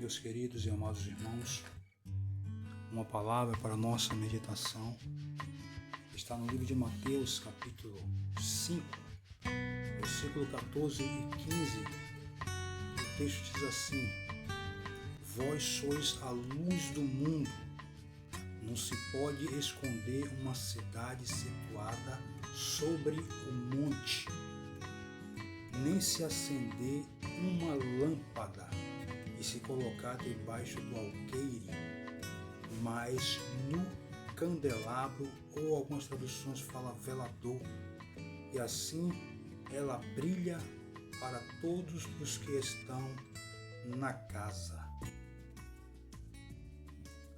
Meus queridos e amados irmãos, uma palavra para a nossa meditação está no livro de Mateus, capítulo 5, versículo 14 e 15. O texto diz assim: Vós sois a luz do mundo. Não se pode esconder uma cidade situada sobre o monte, nem se acender uma lâmpada e se colocar debaixo do alqueire, mas no candelabro, ou algumas traduções falam velador, e assim ela brilha para todos os que estão na casa.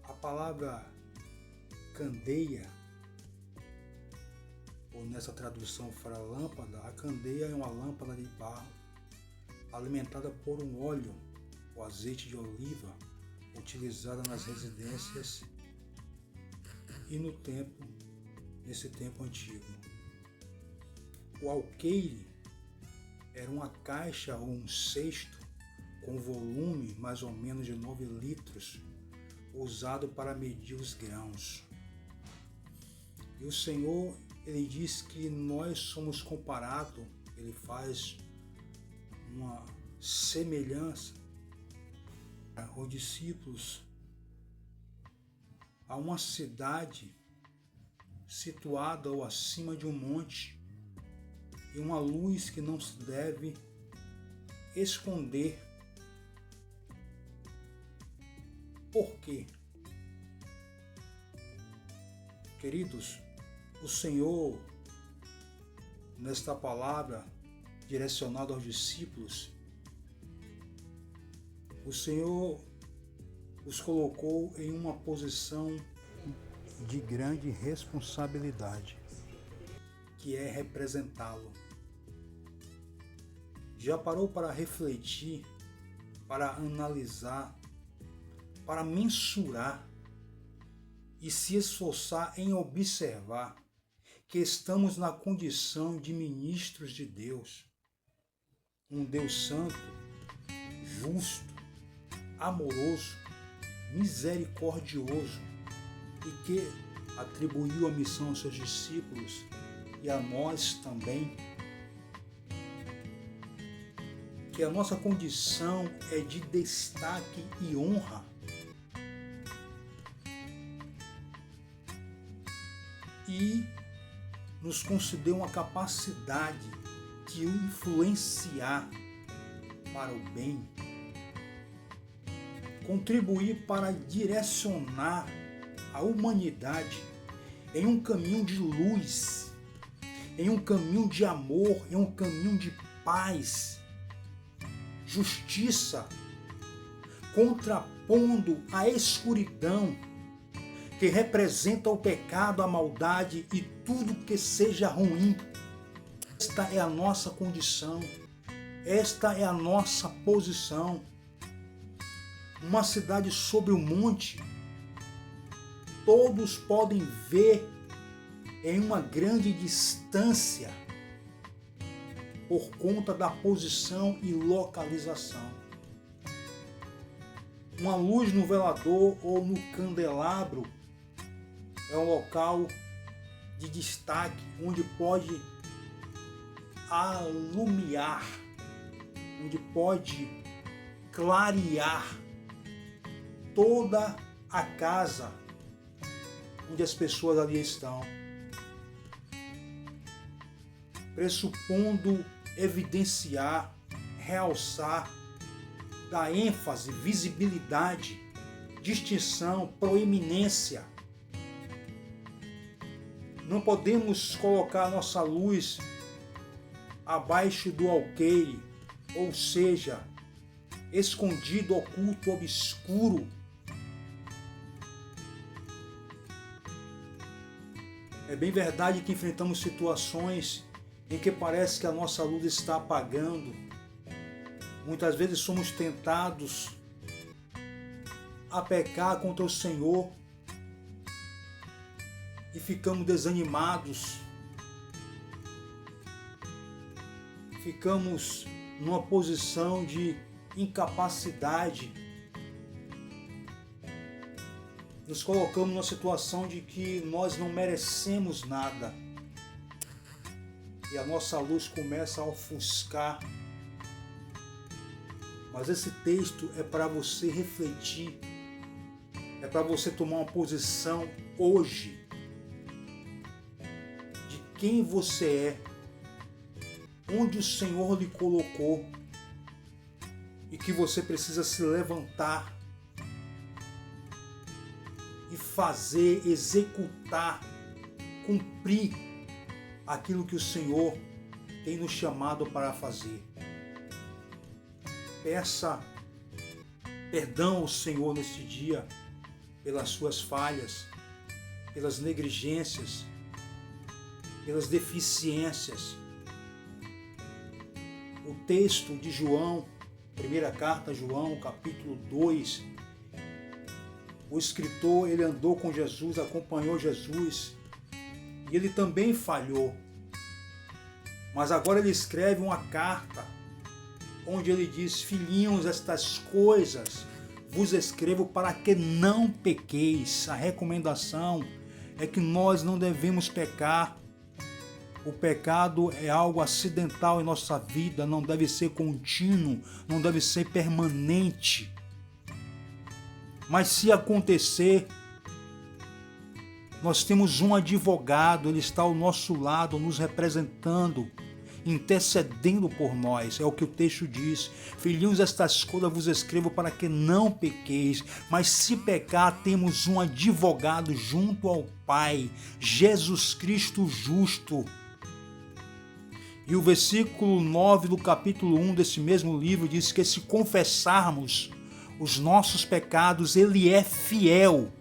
A palavra candeia, ou nessa tradução fala lâmpada, a candeia é uma lâmpada de barro alimentada por um óleo, o azeite de oliva, utilizada nas residências e nesse tempo antigo. O alqueire era uma caixa ou um cesto com volume mais ou menos de 9 litros, usado para medir os grãos. E o Senhor, Ele diz que nós somos comparados, Ele faz uma semelhança aos discípulos a uma cidade situada ou acima de um monte e uma luz que não se deve esconder. Por quê? Queridos, o Senhor, nesta palavra direcionada aos discípulos, o Senhor os colocou em uma posição de grande responsabilidade, que é representá-lo. Já parou para refletir, para analisar, para mensurar e se esforçar em observar que estamos na condição de ministros de Deus, um Deus santo, justo, amoroso, misericordioso e que atribuiu a missão aos seus discípulos e a nós também, que a nossa condição é de destaque e honra. E nos concedeu uma capacidade de influenciar para o bem, contribuir para direcionar a humanidade em um caminho de luz, em um caminho de amor, em um caminho de paz, justiça, contrapondo a escuridão que representa o pecado, a maldade e tudo que seja ruim. Esta é a nossa condição, esta é a nossa posição. Uma cidade sobre o monte, todos podem ver em uma grande distância por conta da posição e localização. Uma luz no velador ou no candelabro é um local de destaque onde pode alumiar, onde pode clarear toda a casa onde as pessoas ali estão, pressupondo evidenciar, realçar, dar ênfase, visibilidade, distinção, proeminência. Não podemos colocar nossa luz abaixo do alqueire, ou seja, escondido, oculto, obscuro. É bem verdade que enfrentamos situações em que parece que a nossa luz está apagando. Muitas vezes somos tentados a pecar contra o Senhor e ficamos desanimados, ficamos numa posição de incapacidade nos colocamos numa situação de que nós não merecemos nada. E a nossa luz começa a ofuscar. Mas esse texto é para você refletir, é para você tomar uma posição hoje de quem você é, onde o Senhor lhe colocou e que você precisa se levantar e fazer, executar, cumprir aquilo que o Senhor tem nos chamado para fazer. Peça perdão ao Senhor neste dia pelas suas falhas, pelas negligências, pelas deficiências. O texto de João, primeira carta a João, capítulo 2, o escritor, ele andou com Jesus, acompanhou Jesus, e ele também falhou. Mas agora ele escreve uma carta, onde ele diz: filhinhos, estas coisas vos escrevo para que não pequeis. A recomendação é que nós não devemos pecar. O pecado é algo acidental em nossa vida, não deve ser contínuo, não deve ser permanente. Mas se acontecer, nós temos um advogado, ele está ao nosso lado, nos representando, intercedendo por nós. É o que o texto diz: filhinhos, estas coisas vos escrevo para que não pequeis, mas se pecar, temos um advogado junto ao Pai, Jesus Cristo justo. E o versículo 9 do capítulo 1 desse mesmo livro diz que se confessarmos os nossos pecados, Ele é fiel,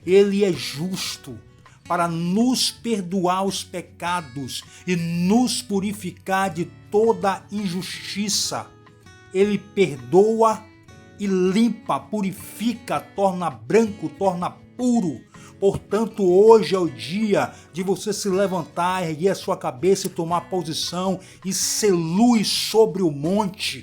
Ele é justo para nos perdoar os pecados e nos purificar de toda injustiça. Ele perdoa e limpa, purifica, torna branco, torna puro. Portanto, hoje é o dia de você se levantar, erguer a sua cabeça e tomar posição e ser luz sobre o monte,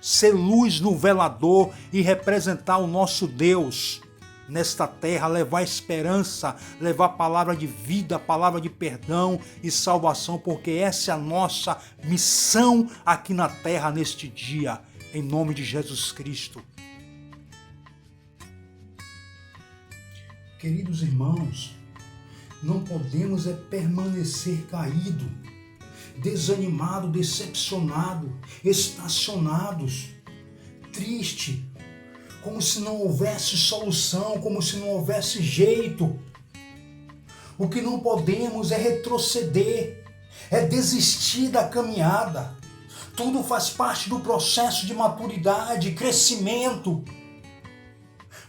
ser luz no velador e representar o nosso Deus nesta terra, levar esperança, levar palavra de vida, palavra de perdão e salvação, porque essa é a nossa missão aqui na terra neste dia, em nome de Jesus Cristo. Queridos irmãos, não podemos permanecer caído, desanimado, decepcionado, estacionados, triste, como se não houvesse solução, como se não houvesse jeito. O que não podemos é retroceder, é desistir da caminhada. Tudo faz parte do processo de maturidade, crescimento.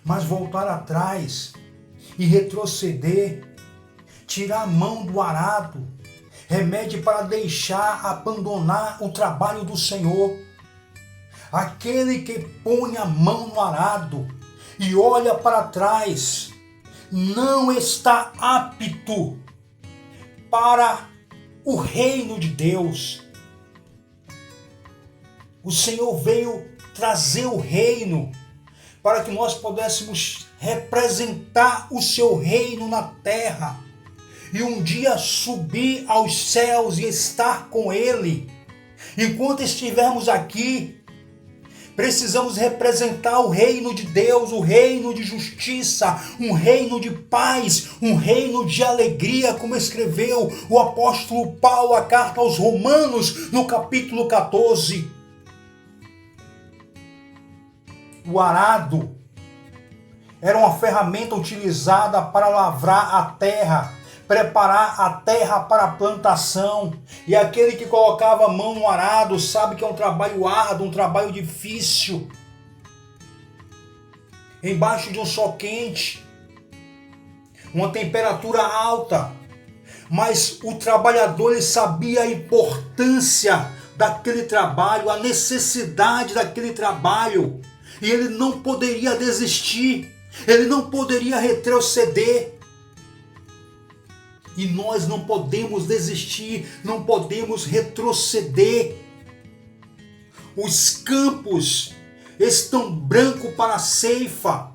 Mas voltar atrás e retroceder, tirar a mão do arado, remete para deixar, abandonar o trabalho do Senhor. Aquele que põe a mão no arado e olha para trás não está apto para o reino de Deus. O Senhor veio trazer o reino para que nós pudéssemos representar o seu reino na terra e um dia subir aos céus e estar com Ele. Enquanto estivermos aqui, precisamos representar o reino de Deus, o reino de justiça, um reino de paz, um reino de alegria, como escreveu o apóstolo Paulo, a carta aos Romanos, no capítulo 14. O arado era uma ferramenta utilizada para lavrar a terra, preparar a terra para a plantação. E aquele que colocava a mão no arado sabe que é um trabalho árduo, um trabalho difícil. Embaixo de um sol quente, uma temperatura alta. Mas o trabalhador, ele sabia a importância daquele trabalho, a necessidade daquele trabalho. E ele não poderia desistir, ele não poderia retroceder. E nós não podemos desistir, não podemos retroceder. Os campos estão brancos para a ceifa.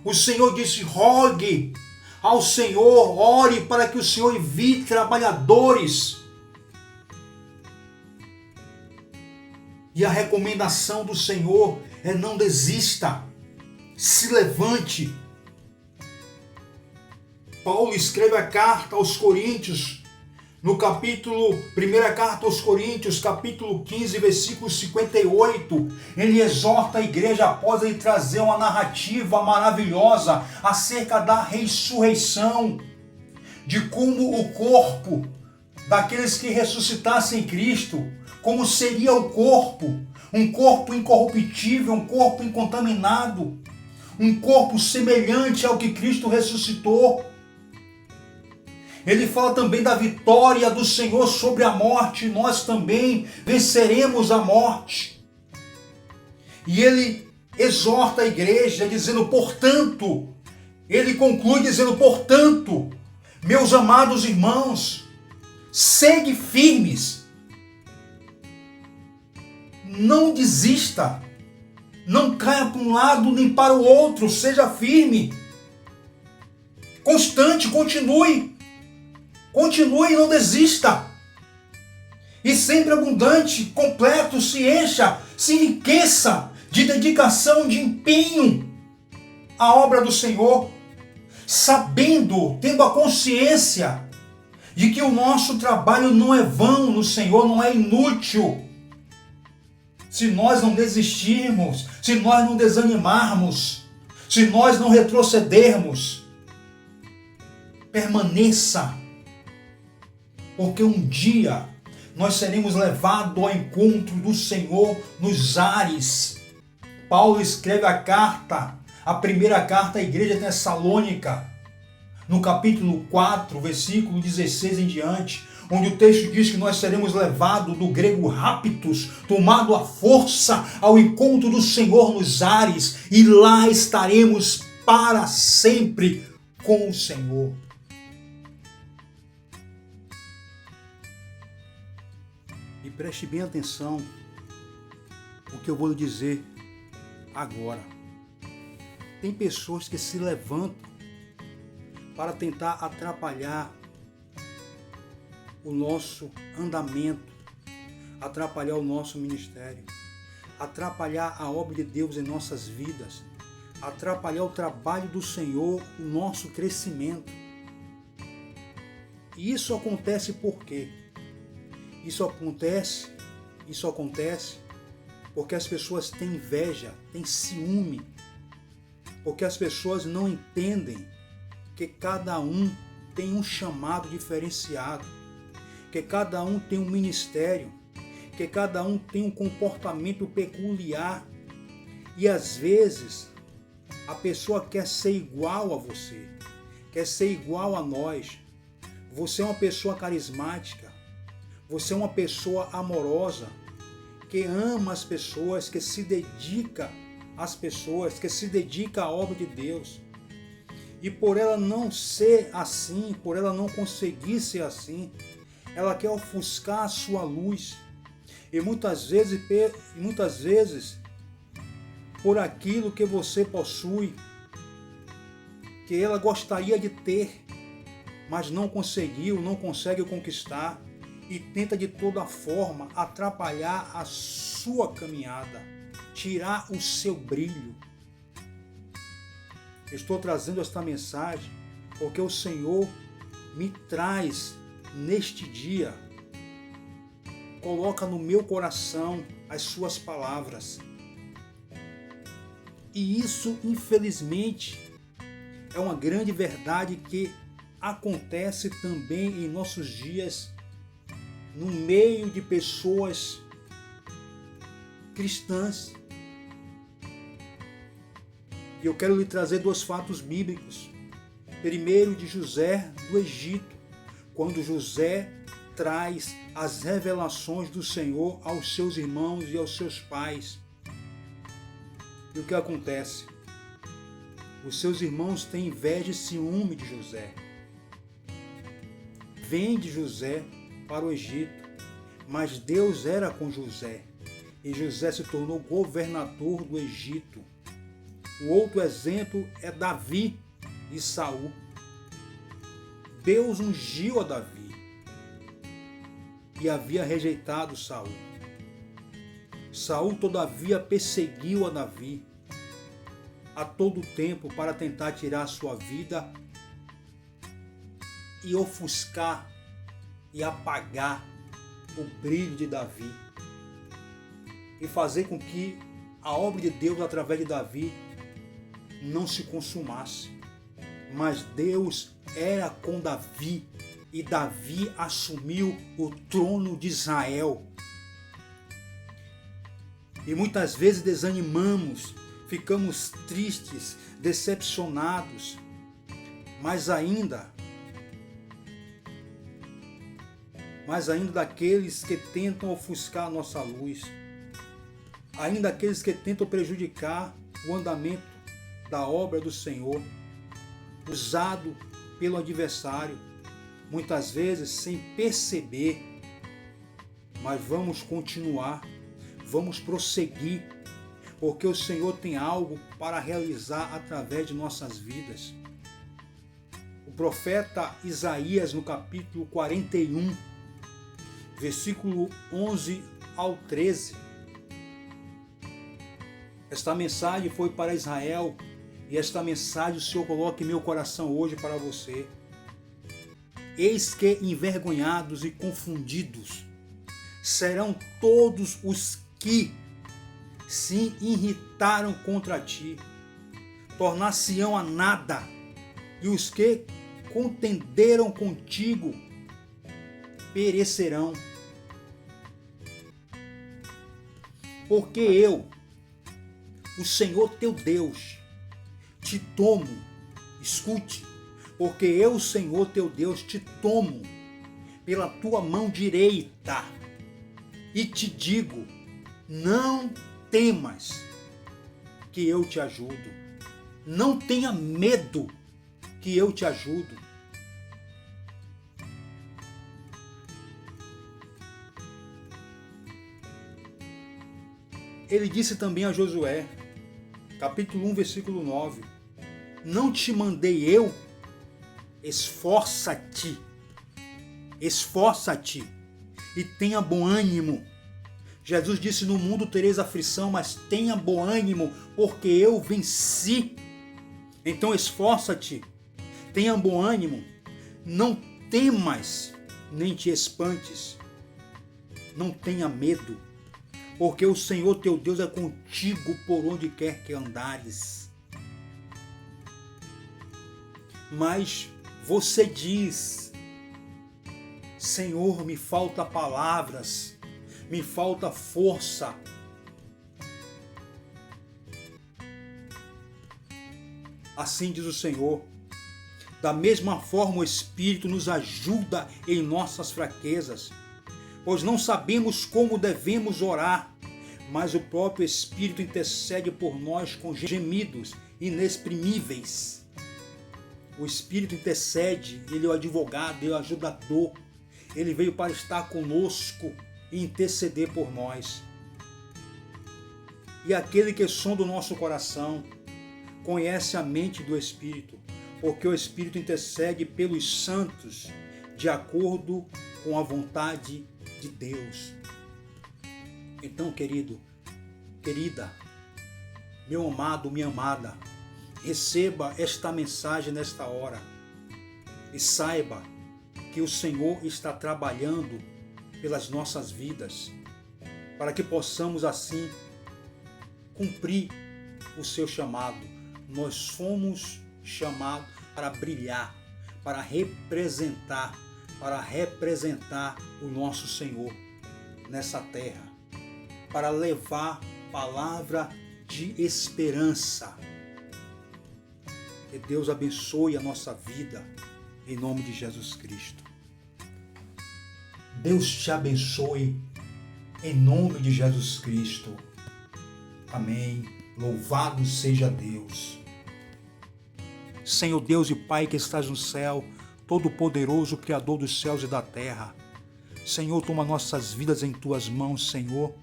O Senhor disse: rogue ao Senhor, ore para que o Senhor envie trabalhadores. E a recomendação do Senhor é: não desista, se levante. Paulo escreve a carta aos Coríntios, no capítulo, primeira carta aos Coríntios, capítulo 15, versículo 58, ele exorta a igreja após ele trazer uma narrativa maravilhosa acerca da ressurreição, de como o corpo daqueles que ressuscitassem Cristo, como seria o corpo, um corpo incorruptível, um corpo incontaminado, um corpo semelhante ao que Cristo ressuscitou. Ele fala também da vitória do Senhor sobre a morte. Nós também venceremos a morte. E ele exorta a igreja dizendo: portanto, ele conclui dizendo: portanto, meus amados irmãos, segue firmes. Não desista. Não caia para um lado nem para o outro. Seja firme. Constante, continue. Continue e não desista. E sempre abundante, completo, se encha, se enriqueça de dedicação, de empenho à obra do Senhor, sabendo, tendo a consciência de que o nosso trabalho não é vão no Senhor, não é inútil. Se nós não desistirmos, se nós não desanimarmos, se nós não retrocedermos, permaneça. Porque um dia nós seremos levados ao encontro do Senhor nos ares. Paulo escreve a carta, a primeira carta à igreja tessalônica, no capítulo 4, versículo 16 em diante, onde o texto diz que nós seremos levados, do grego raptus, tomado à força, ao encontro do Senhor nos ares, e lá estaremos para sempre com o Senhor. E preste bem atenção o que eu vou lhe dizer agora. Tem pessoas que se levantam para tentar atrapalhar o nosso andamento, atrapalhar o nosso ministério, atrapalhar a obra de Deus em nossas vidas, atrapalhar o trabalho do Senhor, o nosso crescimento. E isso acontece por quê? Isso acontece porque as pessoas têm inveja, têm ciúme, porque as pessoas não entendem que cada um tem um chamado diferenciado, que cada um tem um ministério, que cada um tem um comportamento peculiar. E às vezes a pessoa quer ser igual a você, quer ser igual a nós. Você é uma pessoa carismática, você é uma pessoa amorosa, que ama as pessoas, que se dedica às pessoas, que se dedica à obra de Deus. E por ela não ser assim, por ela não conseguir ser assim, ela quer ofuscar a sua luz. E muitas vezes, por aquilo que você possui, que ela gostaria de ter, mas não conseguiu, não consegue conquistar, e tenta de toda forma atrapalhar a sua caminhada, tirar o seu brilho. Estou trazendo esta mensagem porque o Senhor me traz neste dia, coloca no meu coração as suas palavras. E isso, infelizmente, é uma grande verdade que acontece também em nossos dias, no meio de pessoas cristãs. E eu quero lhe trazer dois fatos bíblicos. Primeiro, de José do Egito, quando José traz as revelações do Senhor aos seus irmãos e aos seus pais. E o que acontece? Os seus irmãos têm inveja e ciúme de José. Vende José para o Egito, mas Deus era com José, e José se tornou governador do Egito. O outro exemplo é Davi e Saul. Deus ungiu a Davi e havia rejeitado Saul. Saul, todavia, perseguiu a Davi a todo tempo para tentar tirar sua vida e ofuscar e apagar o brilho de Davi e fazer com que a obra de Deus através de Davi não se consumasse. Mas Deus era com Davi e Davi assumiu o trono de Israel. E muitas vezes desanimamos, ficamos tristes, decepcionados, mas ainda daqueles que tentam ofuscar a nossa luz, ainda aqueles que tentam prejudicar o andamento da obra do Senhor, usado pelo adversário, muitas vezes sem perceber, mas vamos continuar, vamos prosseguir, porque o Senhor tem algo para realizar através de nossas vidas. O profeta Isaías, no capítulo 41, versículo 11 ao 13, esta mensagem foi para Israel e esta mensagem o Senhor coloca em meu coração hoje para você. Eis que envergonhados e confundidos serão todos os que se irritaram contra ti, tornar-se-ão a nada, e os que contenderam contigo perecerão. Porque eu, o Senhor teu Deus, te tomo, escute, porque eu, o Senhor teu Deus, te tomo pela tua mão direita e te digo, não temas, que eu te ajudo. Não tenha medo, que eu te ajudo. Ele disse também a Josué, capítulo 1, versículo 9, não te mandei eu? Esforça-te e tenha bom ânimo. Jesus disse, no mundo tereis aflição, mas tenha bom ânimo, porque eu venci. Então esforça-te, tenha bom ânimo, não temas, nem te espantes, não tenha medo, porque o Senhor teu Deus é contigo por onde quer que andares. Mas você diz, Senhor, me falta palavras, me falta força. Assim diz o Senhor. Da mesma forma o Espírito nos ajuda em nossas fraquezas, pois não sabemos como devemos orar, mas o próprio Espírito intercede por nós com gemidos inexprimíveis. O Espírito intercede, ele é o advogado, ele é o ajudador. Ele veio para estar conosco e interceder por nós. E aquele que sonda o nosso coração conhece a mente do Espírito, porque o Espírito intercede pelos santos de acordo com a vontade de Deus. Então, querido, querida, meu amado, minha amada, receba esta mensagem nesta hora e saiba que o Senhor está trabalhando pelas nossas vidas, para que possamos assim cumprir o seu chamado. Nós fomos chamados para brilhar, para representar o nosso Senhor nessa terra, para levar palavra de esperança. Que Deus abençoe a nossa vida, em nome de Jesus Cristo. Deus te abençoe, em nome de Jesus Cristo. Amém. Louvado seja Deus. Senhor Deus e Pai que estás no céu, Todo-Poderoso, Criador dos céus e da terra. Senhor, toma nossas vidas em Tuas mãos, Senhor.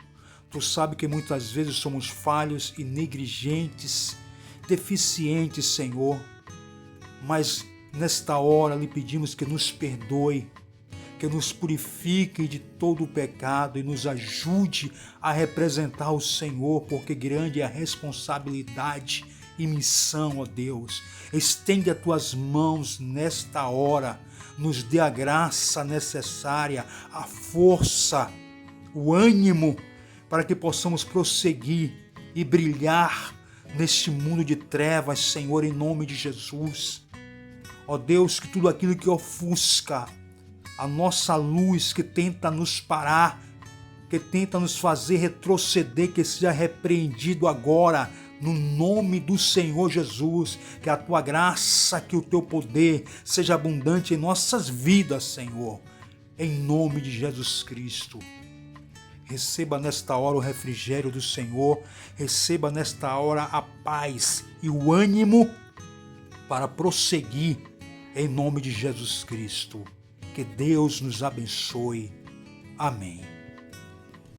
Tu sabes que muitas vezes somos falhos e negligentes deficientes, Senhor, mas nesta hora lhe pedimos que nos perdoe, que nos purifique de todo o pecado e nos ajude a representar o Senhor, porque grande é a responsabilidade e missão, ó Deus. Estende as tuas mãos nesta hora, nos dê a graça necessária, a força, o ânimo, para que possamos prosseguir e brilhar neste mundo de trevas, Senhor, em nome de Jesus. Ó Deus, que tudo aquilo que ofusca a nossa luz, que tenta nos parar, que tenta nos fazer retroceder, que seja repreendido agora, no nome do Senhor Jesus. Que a tua graça, que o teu poder seja abundante em nossas vidas, Senhor, em nome de Jesus Cristo. Receba nesta hora o refrigério do Senhor, receba nesta hora a paz e o ânimo para prosseguir em nome de Jesus Cristo. Que Deus nos abençoe. Amém.